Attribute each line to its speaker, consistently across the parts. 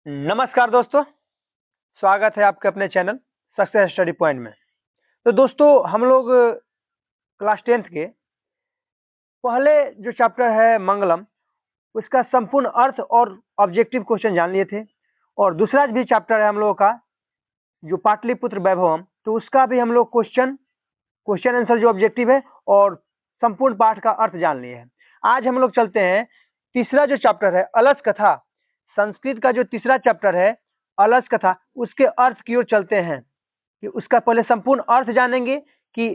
Speaker 1: नमस्कार दोस्तों, स्वागत है आपके अपने चैनल सक्सेस स्टडी पॉइंट में। तो दोस्तों, हम लोग क्लास 10th के पहले जो चैप्टर है मंगलम, उसका संपूर्ण अर्थ और ऑब्जेक्टिव क्वेश्चन जान लिए थे। और दूसरा भी चैप्टर है हम लोगों का जो पाटलिपुत्र वैभवम, तो उसका भी हम लोग क्वेश्चन आंसर जो ऑब्जेक्टिव है और संपूर्ण पाठ का अर्थ जान लिए हैं। आज हम लोग चलते हैं तीसरा जो चैप्टर है अलस कथा, संस्कृत का जो तीसरा चैप्टर है अलस कथा, उसके अर्थ की ओर चलते हैं कि उसका पहले संपूर्ण अर्थ जानेंगे कि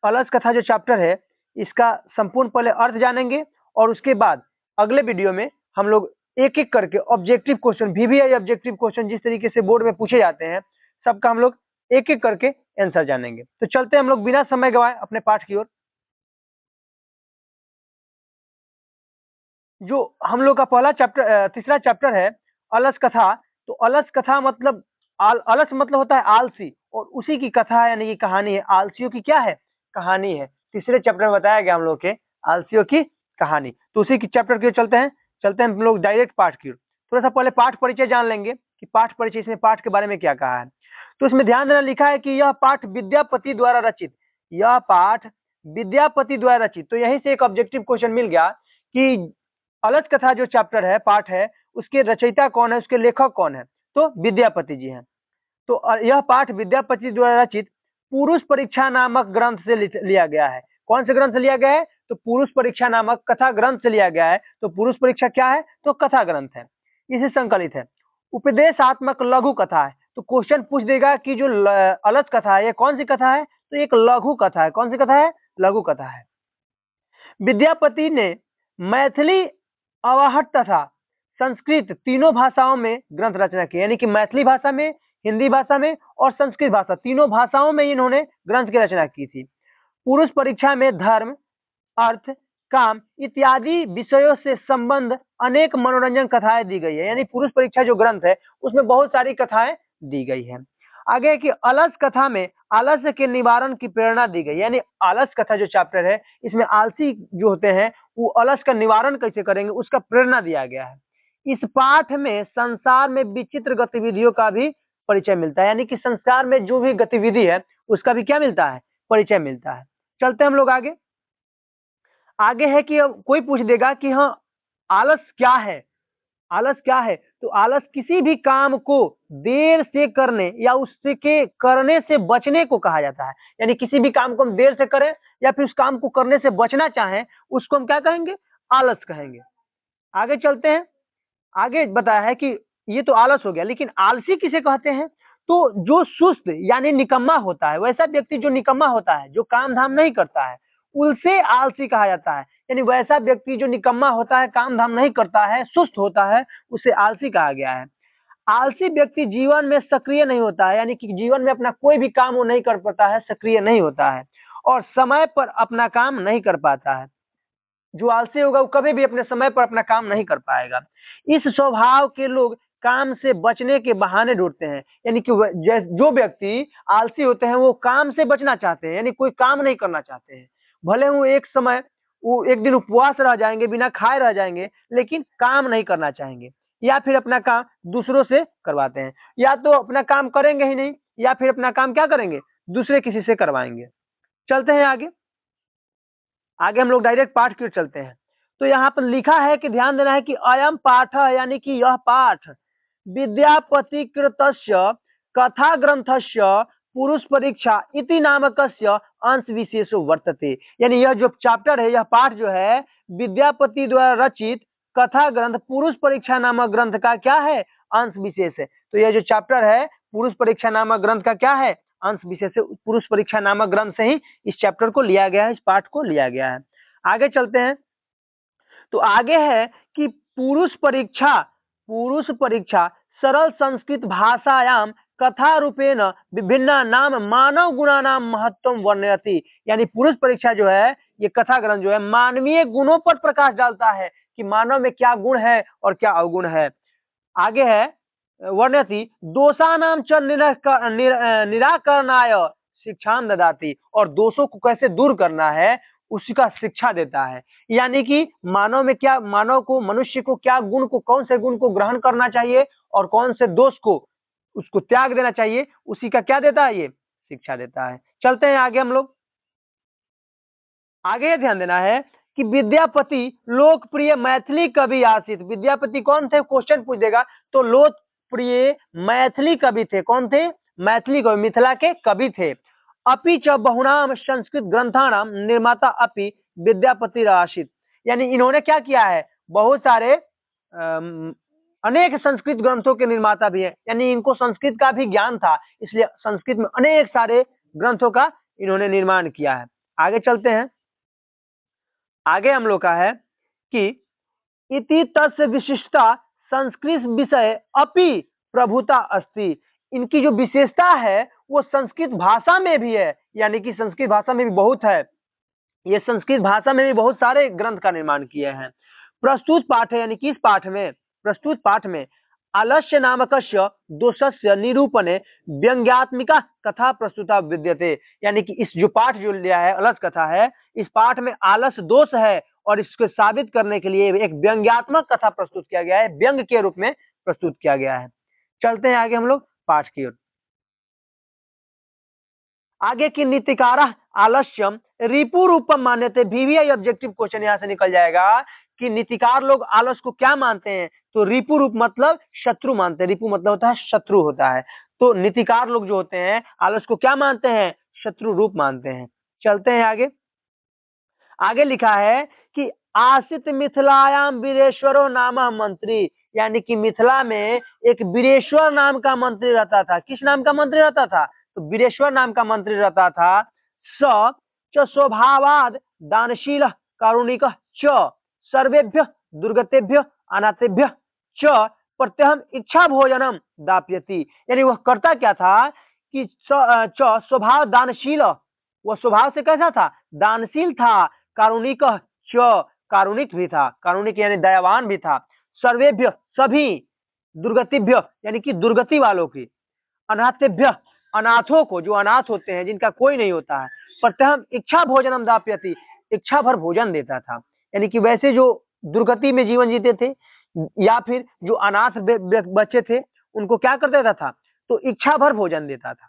Speaker 1: अलस कथा जो चैप्टर है इसका संपूर्ण पहले अर्थ जानेंगे। और उसके बाद अगले वीडियो में हम लोग एक एक करके objective question, VVI objective question जिस तरीके से बोर्ड में पूछे जाते हैं सबका हम लोग एक एक करके आंसर जानेंगे। तो चलते हैं हम लोग बिना समय गवाए अपने पाठ की ओर। जो हम लोग का पहला चैप्टर तीसरा चैप्टर है अलस कथा। तो अलस कथा मतलब अलस मतलब होता है आलसी, और उसी की कथा है यानी कि कहानी है। आलसियों की क्या है? कहानी है। तीसरे चैप्टर में बताया गया हम लोग के आलसियों की कहानी। तो उसी की चैप्टर की ओर चलते हैं हम लोग डायरेक्ट पाठ की ओर। थोड़ा सा पहले पाठ परिचय जान लेंगे कि पाठ परिचय, इसमें पाठ के बारे में क्या कहा है। तो इसमें ध्यान देना लिखा है कि यह पाठ विद्यापति द्वारा रचित, यह पाठ विद्यापति द्वारा रचित। तो यहीं से एक ऑब्जेक्टिव क्वेश्चन मिल गया कि अलस कथा जो चैप्टर है, पाठ है, उसके रचयिता कौन है, उसके लेखक कौन है? तो विद्यापति जी हैं। तो यह पाठ विद्यापति द्वारा रचित पुरुष परीक्षा नामक ग्रंथ से लिया गया है। कौन से ग्रंथ से लिया गया है? तो पुरुष परीक्षा नामक कथा ग्रंथ से लिया गया है। तो पुरुष परीक्षा क्या है? तो कथा ग्रंथ है, इसे संकलित है। उपदेशात्मक लघु कथा है। तो क्वेश्चन पूछ देगा कि जो अलस कथा है ये कौन सी कथा है? तो एक लघु कथा है। कौन सी कथा है? लघु कथा है। विद्यापति ने मैथिली, अवाहट तथा संस्कृत तीनों भाषाओं में ग्रंथ रचना की, यानी कि मैथिली भाषा में, हिंदी भाषा में और संस्कृत भाषा, तीनों भाषाओं में इन्होंने ग्रंथ की रचना की थी। पुरुष परीक्षा में धर्म, अर्थ, काम इत्यादि विषयों से संबंध अनेक मनोरंजन कथाएं दी गई है। यानी पुरुष परीक्षा जो ग्रंथ है उसमें बहुत सारी कथाएं दी गई है। आगे की अलस कथा में आलस्य के निवारण की प्रेरणा दी गई। यानी आलस कथा जो चैप्टर है इसमें आलसी जो होते हैं वो अलस का निवारण कैसे करेंगे उसका प्रेरणा दिया गया है। इस पाठ में संसार में विचित्र गतिविधियों का भी परिचय मिलता है। यानी कि संसार में जो भी गतिविधि है उसका भी क्या मिलता है? परिचय मिलता है। चलते हम लोग आगे। आगे है कि अब कोई पूछ देगा कि हाँ आलस क्या है? आलस क्या है? तो आलस किसी भी काम को देर से करने या उससे के करने से बचने को कहा जाता है। यानी किसी भी काम को हम देर से करें या फिर उस काम को करने से बचना चाहें उसको हम क्या कहेंगे? आलस कहेंगे। आगे चलते हैं। आगे बताया है कि ये तो आलस हो गया, लेकिन आलसी किसे कहते हैं? तो जो सुस्त यानी निकम्मा होता है, वैसा व्यक्ति जो निकम्मा होता है, जो काम धाम नहीं करता है, उसे आलसी कहा जाता है। यानी वैसा व्यक्ति जो निकम्मा होता है, काम धाम नहीं करता है, सुस्त होता है, उसे आलसी कहा गया है। आलसी व्यक्ति जीवन में सक्रिय नहीं होता है। यानी कि जीवन में अपना कोई भी काम वो नहीं कर पाता है, सक्रिय नहीं होता है और समय पर अपना काम नहीं कर पाता है। जो आलसी होगा वो कभी भी अपने समय पर अपना काम नहीं कर पाएगा। इस स्वभाव के लोग काम से बचने के बहाने ढूंढते हैं। यानी कि जो व्यक्ति आलसी होते हैं वो काम से बचना चाहते हैं, यानी कोई काम नहीं करना चाहते हैं। भले वो एक दिन उपवास रह जाएंगे, बिना खाए रह जाएंगे, लेकिन काम नहीं करना चाहेंगे, या फिर अपना काम दूसरों से करवाते हैं। या तो अपना काम करेंगे ही नहीं, या फिर अपना काम क्या करेंगे? दूसरे किसी से करवाएंगे। चलते हैं आगे। आगे हम लोग डायरेक्ट पाठ की ओर चलते हैं। तो यहाँ पर लिखा है कि ध्यान देना है कि अयम पाठ यानी कि यह पाठ विद्यापति कृतस्य कथा ग्रंथस्य पुरुष परीक्षा इति नामकस्य अंश विशेषो वर्तते। यानी यह जो चैप्टर है, यह पाठ जो है विद्यापति द्वारा रचित कथा ग्रंथ पुरुष परीक्षा नामक ग्रंथ का क्या है? अंश विशेष है। तो यह जो चैप्टर है पुरुष परीक्षा नामक ग्रंथ का क्या है? अंश विशेष है। पुरुष परीक्षा नामक ग्रंथ से ही इस चैप्टर को लिया गया है, इस पाठ को लिया गया है। आगे चलते हैं। तो आगे है कि पुरुष परीक्षा सरल संस्कृत भाषायाम कथा रूपेण विभिन्न नाम मानव गुणा नाम महत्व वर्णयति। यानी पुरुष परीक्षा जो है ये कथा ग्रंथ जो है मानवीय गुणों पर प्रकाश डालता है कि मानव में क्या गुण है और क्या अवगुण है। आगे है वर्णयति दोषानाम च निराकरणाय शिक्षाम ददाति। और दोषों को कैसे दूर करना है उसी का शिक्षा देता है। यानी कि मानव में क्या, मानव को, मनुष्य को क्या गुण को, कौन से गुण को ग्रहण करना चाहिए और कौन से दोष को उसको त्याग देना चाहिए, उसी का क्या देता है, ये शिक्षा देता है। चलते हैं आगे हम लोग। आगे ध्यान देना है कि विद्यापति लोकप्रिय मैथिली कवि आसित। विद्यापति कौन थे, क्वेश्चन पूछ देगा तो लोकप्रिय मैथिली कवि थे। कौन थे, मैथिली कवि, मिथिला के कवि थे। अपि च बहुनाम संस्कृत ग्रंथानाम निर्माता अपि विद्यापति आसित। यानी इन्होंने क्या किया है, बहुत सारे अनेक संस्कृत ग्रंथों के निर्माता भी है। यानी इनको संस्कृत का भी ज्ञान था, इसलिए संस्कृत में अनेक सारे ग्रंथों का इन्होंने निर्माण किया है। आगे चलते हैं। आगे हम लोग का है कि इति तस्य विशिष्टता संस्कृत विषय अपि प्रभुता अस्ति। इनकी जो विशेषता है वो संस्कृत भाषा में भी है, यानी कि संस्कृत भाषा में भी बहुत है। ये संस्कृत भाषा में भी बहुत सारे ग्रंथ का निर्माण किए हैं। प्रस्तुत पाठ है, यानी कि इस पाठ में, प्रस्तुत पाठ में आलस्य नामकस्य दोषस्य निरूपणे व्यंग्यात्मिका कथा प्रस्तुता विद्यते। यानी कि इस जो पाठ जो लिया है, अलस कथा है, इस पाठ में आलस्य दोष है और इसको साबित करने के लिए एक व्यंग्यात्मक कथा प्रस्तुत किया गया है, व्यंग के रूप में प्रस्तुत किया गया है। चलते हैं आगे हम लोग पाठ की ओर। आगे की नीतिकारा आलस्यम रिपु रूपम मान्यते। वीवीआई ऑब्जेक्टिव क्वेश्चन यहाँ से निकल जाएगा कि नीतिकार लोग आलस को क्या मानते हैं, तो रिपु रूप मतलब शत्रु मानते हैं। रिपु मतलब होता है शत्रु होता है, तो नीतिकार लोग जो होते हैं आलस को क्या मानते हैं, शत्रु रूप मानते हैं। चलते हैं आगे। आगे लिखा है कि आसित मिथिलायाम वीरेश्वरो नाम मंत्री। यानी कि मिथिला में एक वीरेश्वर नाम का मंत्री रहता था। किस नाम का मंत्री रहता था, तो वीरेश्वर नाम का मंत्री रहता था। स च स्वभावाद दानशील कारुणिक च सर्वेभ्य दुर्गतेभ्य अनाथेभ्य च प्रत्यहम इच्छा भोजनम दाप्यति। यानी वह करता क्या था कि च स्वभाव दानशील, वह स्वभाव से कैसा था, दानशील था। कारुणिक च, कारुणिक भी था, कारुणिक यानी दयावान भी था। सर्वेभ्य सभी, दुर्गतिभ्य यानी कि दुर्गति वालों की, अनाथेभ्य अनाथों को, जो अनाथ होते हैं जिनका कोई नहीं होता है, प्रत्यहम इच्छा भोजनम दाप्यति, इच्छा भर भोजन देता था। यानी कि वैसे जो दुर्गति में जीवन जीते थे या फिर जो अनाथ बच्चे थे उनको क्या कर देता था, तो इच्छा भर भोजन देता था।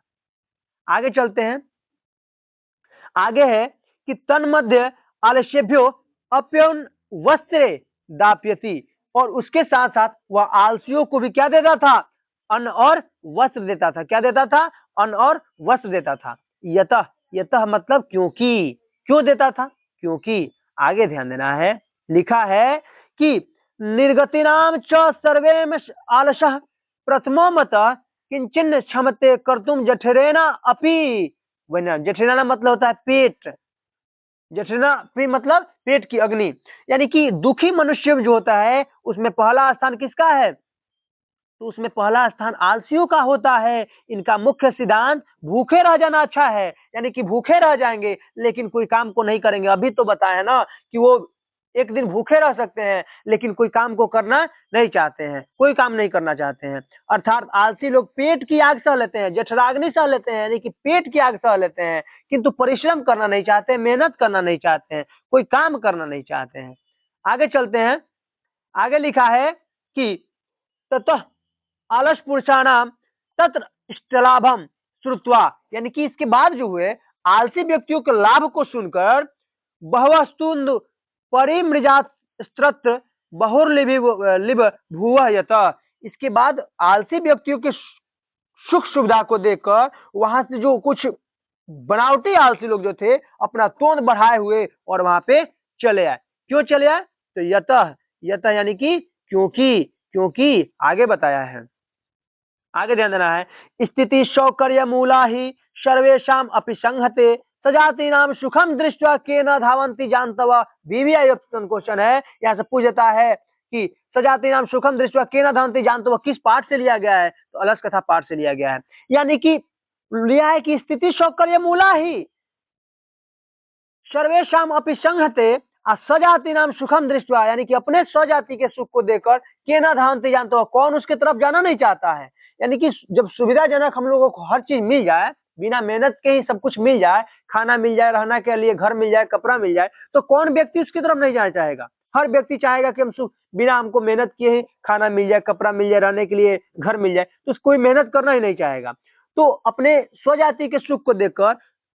Speaker 1: आगे चलते हैं। आगे है कि तन्मध्य आलस्यभ्यो अप्यौन वस्त्रे दाप्यति। और उसके साथ साथ वह आलसियों को भी क्या देता था, अन्न और वस्त्र देता था। क्या देता था, अन्न और वस्त्र देता था। यतः, यतः मतलब क्योंकि, क्यों देता था, क्योंकि। आगे ध्यान देना है, लिखा है कि निर्गतिनाम च सर्वेम आलसः प्रथमो मत किंचिन क्षमते कर्तुम जठरेना अपि। वही जठरेना मतलब होता है पेट, जठरेना मतलब पेट की अग्नि। यानी कि दुखी मनुष्य जो होता है उसमें पहला स्थान किसका है, तो उसमें पहला स्थान आलसियों का होता है। इनका मुख्य सिद्धांत भूखे रह जाना अच्छा है, यानी कि भूखे रह जाएंगे लेकिन कोई काम को नहीं करेंगे। अभी तो बताया ना कि वो एक दिन भूखे रह सकते हैं लेकिन कोई काम को करना नहीं चाहते हैं, कोई काम नहीं करना चाहते हैं। अर्थात आलसी लोग पेट की आग सह लेते हैं, जठराग्नि सह लेते हैं, यानी कि पेट की आग सह लेते हैं, किंतु परिश्रम करना नहीं चाहते, मेहनत करना नहीं चाहते हैं, कोई काम करना नहीं चाहते हैं। आगे चलते हैं। आगे लिखा है कि ततः आलस पुरुषाणाम तत्र इष्टलाभम श्रुत्वा। यानी कि इसके बाद जो हुए आलसी व्यक्तियों के लाभ को सुनकर बहवस्तुंद परिमृजात स्त्रत्र बहुर्लिभ भुवः यत। इसके बाद आलसी व्यक्तियों के सुख सुविधा को देखकर वहां से जो कुछ बनावटी आलसी लोग जो थे अपना तोंद बढ़ाए हुए और वहां पे चले आए। क्यों चले आए, तो यतः, यतः यानी कि क्योंकि, क्योंकि आगे बताया है। आगे ध्यान देना है, स्थिति सौकर्य मूला ही सर्वेशम अपि संहते सजाति नाम सुखम दृष्टवा के न धावंती जानतव। वीवीआई क्वेश्चन है, यहाँ से पूछ देता है कि सजाति नाम सुखम दृष्टवा के न धावंती जानतव किस पाठ से लिया गया है, तो अलस कथा पाठ से लिया गया है। यानी कि लिया है कि स्थिति सौकर्य मूला ही सर्वेशम अपि संहते सजाति नाम सुखम दृष्टवा। यानी कि अपने स्वजाति के सुख को देखकर के न धावंती जानतव, कौन उसके तरफ जाना नहीं चाहता है। यानी कि जब सुविधाजनक हम लोगों को हर चीज मिल जाए बिना मेहनत के ही सब कुछ मिल जाए, खाना मिल जाए, रहना के लिए घर मिल जाए, कपड़ा मिल जाए, तो कौन व्यक्ति उसकी तरफ नहीं जाना चाहेगा? हर व्यक्ति चाहेगा कि हम सुख बिना हमको मेहनत किए ही खाना मिल जाए, कपड़ा मिल जाए, रहने के लिए घर मिल जाए, तो कोई मेहनत करना ही नहीं चाहेगा। तो अपने स्वजाति के सुख को देखकर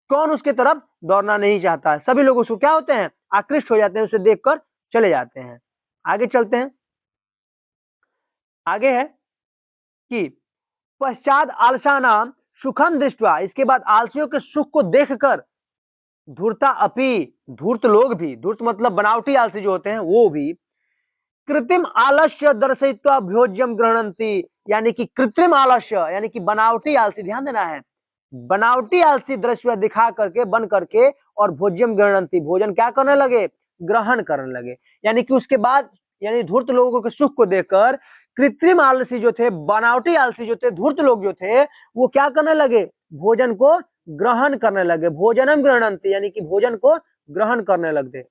Speaker 1: कौन उसके तरफ दौड़ना नहीं चाहता है? सभी लोग उसको क्या होते हैं, आकृष्ट हो जाते हैं, उसे देखकर चले जाते हैं। आगे चलते हैं। आगे है कि पश्चात आलसानाम सुखम दृष्टवा, इसके बाद आलसियों के सुख को देखकर धूर्ता अपि, धूर्त लोग भी, धूर्त मतलब बनावटी आलसी जो होते हैं वो भी, कृत्रिम आलस्य दर्शयित्वा भोज्यम ग्रहणंती, यानी कि कृत्रिम आलस्य यानी कि बनावटी आलसी, ध्यान देना है, बनावटी आलसी दृश्य दिखा करके, बन करके, और भोज्यम ग्रहणंती, भोजन क्या करने लगे, ग्रहण करने लगे। यानी कि उसके बाद यानी धूर्त लोगों के सुख को देखकर कृत्रिम आलसी जो थे, बनावटी आलसी जो थे, धूर्त लोग जो थे, वो क्या करने लगे, भोजन को ग्रहण करने लगे। भोजनम ग्रहणंती यानी कि भोजन को ग्रहण करने लगे,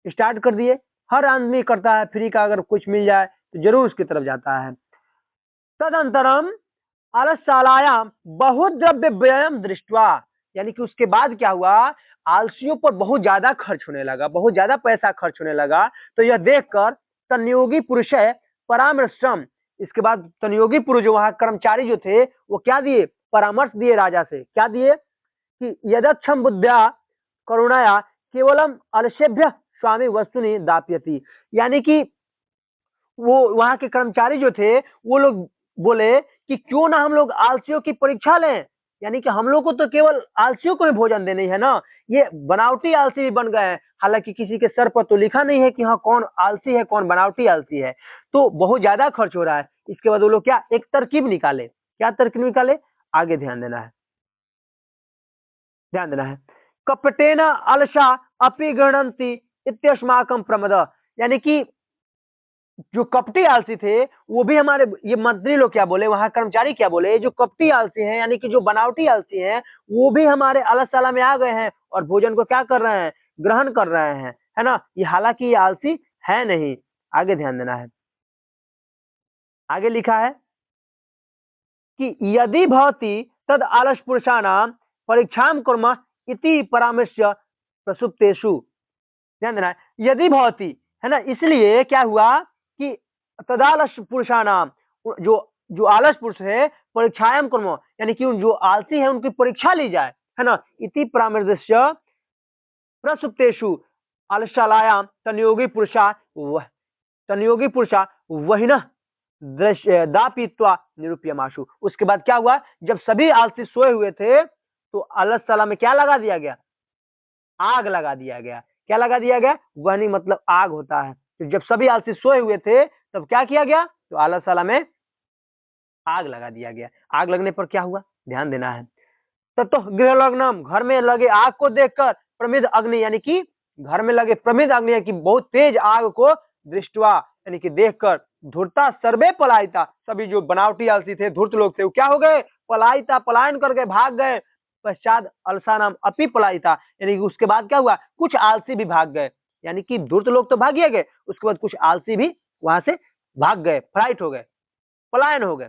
Speaker 1: स्टार्ट कर दिए। हर आदमी करता है, फ्री का अगर कुछ मिल जाए तो जरूर उसकी तरफ जाता है। तदंतरम आलस्यालायाम बहुत द्रव्य व्ययम दृष्टवा, यानी कि उसके बाद क्या हुआ, आलसियों पर बहुत ज्यादा खर्च होने लगा, बहुत ज्यादा पैसा खर्च होने लगा। तो यह देखकर तनयोगी पुरुष है परामर्शम, इसके बाद तनयोगी पुरुष जो वहां कर्मचारी जो थे वो क्या दिए, परामर्श दिए राजा से, क्या दिए कि यदक्षम बुद्ध्या करुणाया केवलम अलसेभ्य स्वामी वस्तुनि दाप्यति, यानी कि वो वहां के कर्मचारी जो थे वो लोग बोले कि क्यों ना हम लोग आलसियों की परीक्षा लें, यानी कि हम लोग को तो केवल आलसियों को ही भोजन देनी है ना, ये बनावटी आलसी भी बन गए हैं। हालांकि किसी के सर पर तो लिखा नहीं है कि हाँ कौन आलसी है कौन बनावटी आलसी है, तो बहुत ज्यादा खर्च हो रहा है। इसके बाद वो लोग क्या एक तरकीब निकाले, क्या तरकीब निकाले, आगे ध्यान देना है, ध्यान देना है। कपटेन अलसा अपि गणंती इत्यस्माकं प्रमद, यानी कि जो कपटी आलसी थे वो भी हमारे, ये मंत्री लोग क्या बोले, वहां कर्मचारी क्या बोले, जो कपटी आलसी हैं यानी कि जो बनावटी आलसी हैं वो भी हमारे अलसला में आ गए हैं और भोजन को क्या कर रहे हैं, ग्रहण कर रहे हैं, है ना। ये हालांकि ये आलसी है नहीं। आगे ध्यान देना है, आगे लिखा है कि यदि भवती तद आलस पुरुषाणाम परीक्षाम कुर्म इति परामर्श प्रसुप्तेषु, ध्यान देना है, यदि भवती, है ना, इसलिए क्या हुआ कि तदालस पुरुषानाम, जो जो आलस पुरुष है परीक्षायाम कर्म, यानी कि जो आलसी है उनकी परीक्षा ली जाए, है ना, इति परामर्श प्रसुप्तेषु आलस्यालायाम तनयोगी पुरुषा वह, तनयोगी पुरुषा वही न दापित्वा निरूप्यमाशु। उसके बाद क्या हुआ, जब सभी आलसी सोए हुए थे तो आलस्याला में क्या लगा दिया गया, आग लगा दिया गया। क्या लगा दिया गया, वहनी मतलब आग होता है। तो जब सभी आलसी सोए हुए थे तब क्या किया गया, तो आलस्याला में आग लगा दिया गया। आग लगने पर क्या हुआ, ध्यान देना है। तब तो गृह लग्नम, घर में लगे आग को देखकर, प्रमिद अग्नि यानी कि घर में लगे प्रमिद अग्नि कि बहुत तेज आग को दृष्टवा यानी कि देखकर, धूर्ता सर्वे पलायिता, सभी जो बनावटी आलसी थे धूर्त लोग थे वो क्या हो गए, पलायिता, पलायन कर गए, भाग गए। पश्चात अलसानाम अपि पलायिता, यानी कि उसके बाद क्या हुआ, कुछ आलसी भी भाग गए, यानी कि धूर्त लोग तो भागिए गए, उसके बाद कुछ आलसी भी वहां से भाग गए, फ्लाइट हो गए, पलायन हो गए।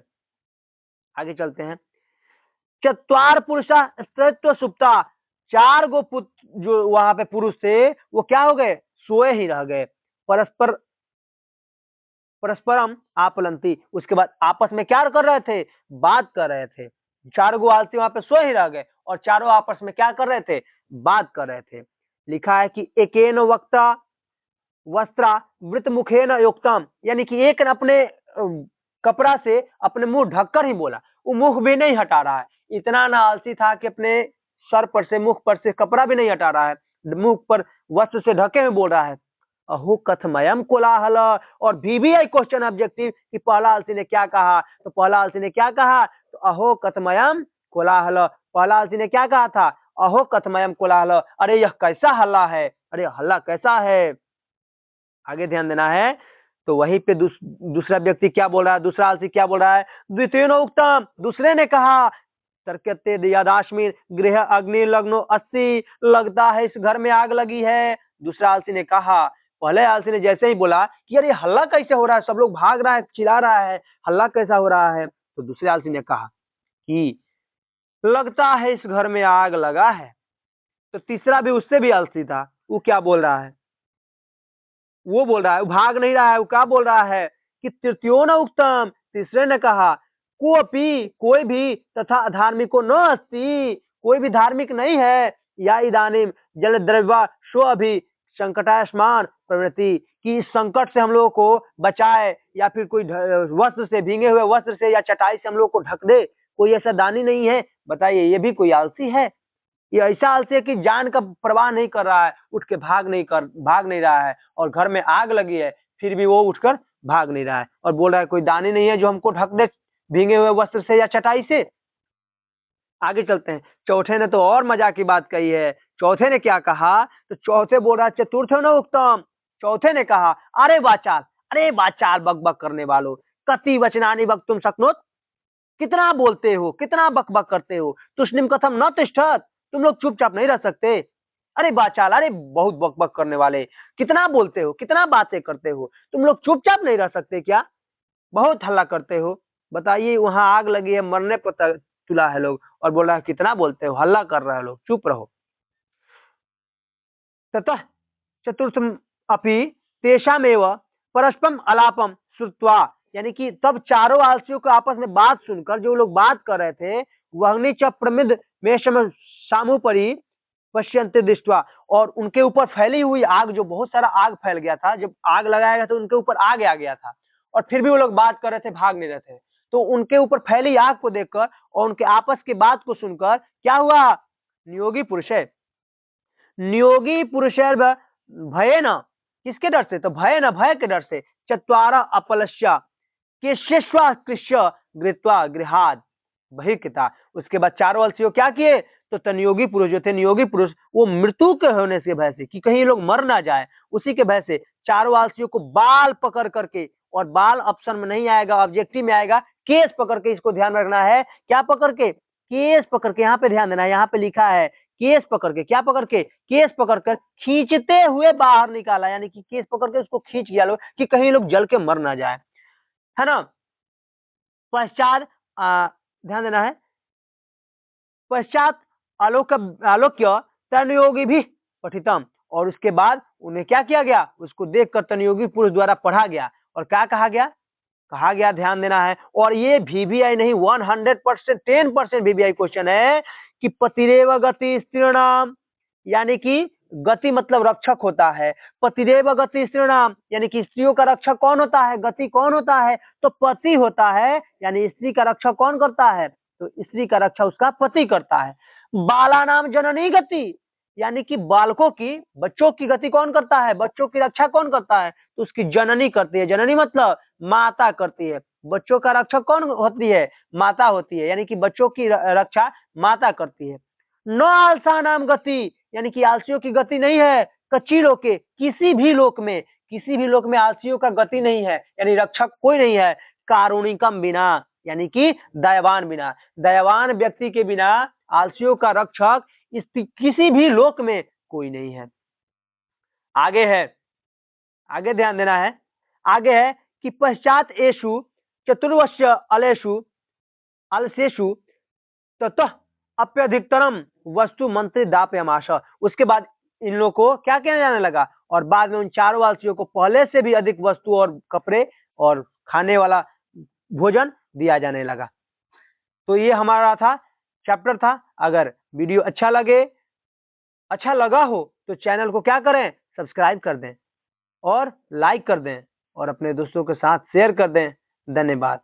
Speaker 1: आगे चलते हैं। चत्वार पुरुषा स्त्रीत्व सुप्ता, चार गो जो वहां पे पुरुष थे वो क्या हो गए, सोए ही रह गए। परस्पर परस्परम आपलंती, उसके बाद आपस में क्या कर रहे थे, बात कर रहे थे। चार गो आलसी वहां पे सोए ही रह गए और चारों आपस में क्या कर रहे थे, बात कर रहे थे। लिखा है कि एकेन वक्ता वस्त्रा वृत मुखेन युक्तम, यानी कि एक ने अपने कपड़ा से अपने मुंह ढककर ही बोला, वो मुख भी नहीं हटा रहा है। इतना ना आलसी था कि अपने सर पर से, मुख पर से कपड़ा भी नहीं हटा रहा है, मुख पर वस्त्र से ढके हुए बोल रहा है। अहो कथमयम कोलाहल, और भी आई क्वेश्चन ऑब्जेक्टिव कि पहला आलसी ने क्या कहा, तो पहला आलसी ने क्या कहा, तो अहो कथमयम कोलाहल, पहला आलसी ने क्या कहा था, अहो कथमयम कोलाहल, अरे यह कैसा हल्ला है, अरे हल्ला कैसा है। आगे ध्यान देना है। तो वहीं पे दूसरा व्यक्ति क्या बोल रहा है, दूसरा आलसी क्या बोल रहा है, द्वितीय उत्तम, दूसरे ने कहा, तर्कते यादाश्मीर गृह अग्नि लग्नो 80, लगता है इस घर में आग लगी है। दूसरा आलसी ने कहा, पहले आलसी ने जैसे ही बोला कि यार ये हल्ला कैसे हो रहा है, सब लोग भाग रहा है, चिल्ला रहा है, हल्ला कैसा हो रहा है, तो दूसरे आलसी ने कहा कि लगता है इस घर में आग लगा है। तो तीसरा भी उससे भी आलसी था। वो क्या बोल रहा है? वो बोल रहा है, वो भाग नहीं रहा है, वो क्या बोल रहा है कि तृतीयो न उक्तम, तीसरे ने कहा, कोपी कोई भी तथा अधार्मिको न अस्ति, कोई भी धार्मिक नहीं है, या इदानीम जल द्रव्य शो अभी संकटास्मान प्रवृत्ति, कि इस संकट से हम लोगों को बचाए, या फिर कोई वस्त्र से, भींगे हुए वस्त्र से या चटाई से हम लोग को ढक दे। कोई ऐसा दानी नहीं है। बताइए, ये भी कोई आलसी है? ये ऐसा आलसी है कि जान का परवाह नहीं कर रहा है, उठ के भाग नहीं रहा है, और घर में आग लगी है फिर भी वो उठकर भाग नहीं रहा है, और बोल रहा है कोई दानी नहीं है जो हमको ढक दे भींगे हुए वस्त्र से या चटाई से। आगे चलते हैं। चौथे ने तो और मजा की बात कही है। चौथे ने क्या कहा? तो चौथे बोल रहा है, चतुर्थ न उत्तम, चौथे ने कहा, अरे वाचाल बक बक करने वालों, कति वचनानि वक्तुम शक्नोत, कितना बोलते हो, कितना बकबक करते हो, तुष्णिम कथम न तिष्ठत, तुम लोग चुपचाप नहीं रह सकते। अरे बाचाल, अरे बहुत बकबक करने वाले, कितना बोलते हो, कितना बातें करते हो, तुम लोग चुपचाप नहीं रह सकते क्या? बहुत हल्ला करते हो। बताइए, वहां आग लगी है, मरने पर तुला है लोग, और बोल रहा है कितना बोलते हो, हल्ला कर रहे हो लोग, चुप रहो। ततः चतुर्थम अपि तेषामेव परस्परम अलापम श्रुत्वा, यानी कि तब चारों आलसियों को आपस में बात सुनकर, जो लोग बात कर रहे थे, वहनी च प्रमिद मेषम सामुपरी पश्यन्ते दृष्ट्वा, और उनके ऊपर फैली हुई आग, जो बहुत सारा आग फैल गया था, जब आग लगाया गया तो उनके ऊपर आग आ गया था, और फिर भी वो लोग बात कर रहे थे, भाग नहीं रहे थे। तो उनके ऊपर फैली आग को देखकर और उनके आपस की बात को सुनकर क्या हुआ? नियोगी पुरुष है, नियोगी पुरुषैर भय न, किसके डर से? तो भय न, भय के डर से, चत्वारा अपलश्य केश्वाकृष्य गृत्वा गृहाद बहिर्कृता। उसके बाद चारों अलसियों क्या किए? तो तनियोगी पुरुष जो थे, नियोगी पुरुष, वो मृत्यु के होने से भय से, कि कहीं ये लोग मर ना जाए, उसी के भय से चारों आलसियों को बाल पकड़ करके, और बाल ऑप्शन में नहीं आएगा, ऑब्जेक्टिव में आएगा, केस पकड़ के, इसको ध्यान रखना है, क्या पकड़ के? केस पकड़ के, यहाँ पे ध्यान देना है, यहाँ पे लिखा है केस पकड़ के, क्या पकड़ के? केस पकड़कर खींचते हुए बाहर निकाला, यानी कि केस पकड़ के उसको खींच गया लोग, कि कहीं लोग जल के मर ना जाए, है ना। पश्चात ध्यान देना है, पश्चात आलोक्य तनयोगी भी पठितम, और उसके बाद उन्हें क्या किया गया? उसको देखकर तनयोगी पुरुष द्वारा पढ़ा गया, और क्या कहा गया? कहा गया, ध्यान देना है, और ये VVI नहीं, 100% 10% VVI क्वेश्चन है, कि पतिरेव गति स्त्रीणाम, यानी कि गति मतलब रक्षक होता है, पतिरेव गति स्त्रीणाम, यानी कि स्त्रियों का रक्षक कौन होता है? गति कौन होता है? तो पति होता है, यानी स्त्री का रक्षक कौन करता है? तो स्त्री का रक्षा उसका पति करता है। बाला नाम जननी गति, यानी कि बालकों की, बच्चों की गति कौन करता है? बच्चों की रक्षा कौन करता है? तो उसकी जननी करती है, जननी मतलब माता करती है। बच्चों का रक्षक कौन होती है? माता होती है, यानी कि बच्चों की रक्षा माता करती है। न आलसा नाम गति, यानी कि आलसियों की गति नहीं है, कच्ची लोक के, किसी भी लोक में, किसी भी लोक में आलसियों का गति नहीं है, यानी रक्षक कोई नहीं है। कारुणिकम बिना, यानी कि दयावान बिना, दयावान व्यक्ति के बिना आलसियों का रक्षक इस किसी भी लोक में कोई नहीं है। आगे है, आगे ध्यान देना है, आगे है कि पश्चात एषु चतुर्वश्य अलेषु अलसेषु ततः अप्यधिकतरम वस्तु मंत्री दापयमाश, उसके बाद इन लोगों को क्या किया जाने लगा? और बाद में उन चारों वासियों को पहले से भी अधिक वस्तु और कपड़े और खाने वाला भोजन दिया जाने लगा। तो ये हमारा था चैप्टर था। अगर वीडियो अच्छा लगा हो तो चैनल को क्या करें? सब्सक्राइब कर दें और लाइक कर दें और अपने दोस्तों के साथ शेयर कर दें। धन्यवाद।